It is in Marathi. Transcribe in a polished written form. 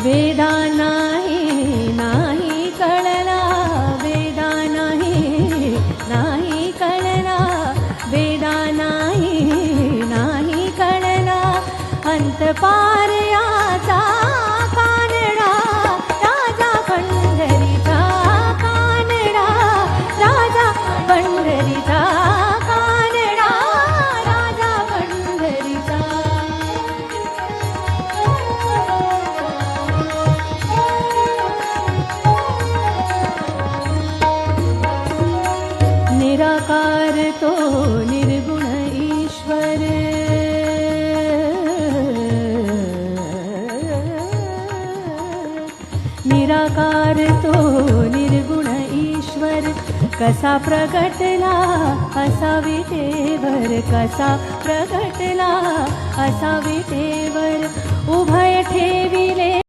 वेदा नाही कळला, वेदा नाही कळला, वेदा नाही कळला, अंत पार याचा कानडा, राजा पंढरीचा कानडा, राजा पंढरीचा कानडा, राजा पंढरीचा. निराकार तो निर्गुण ईश्वर, निराकार तो निर्गुण ईश्वर, कसा प्रगटला असा विटेवर, कसा प्रगटला असा विटेवर, उभय ठेविले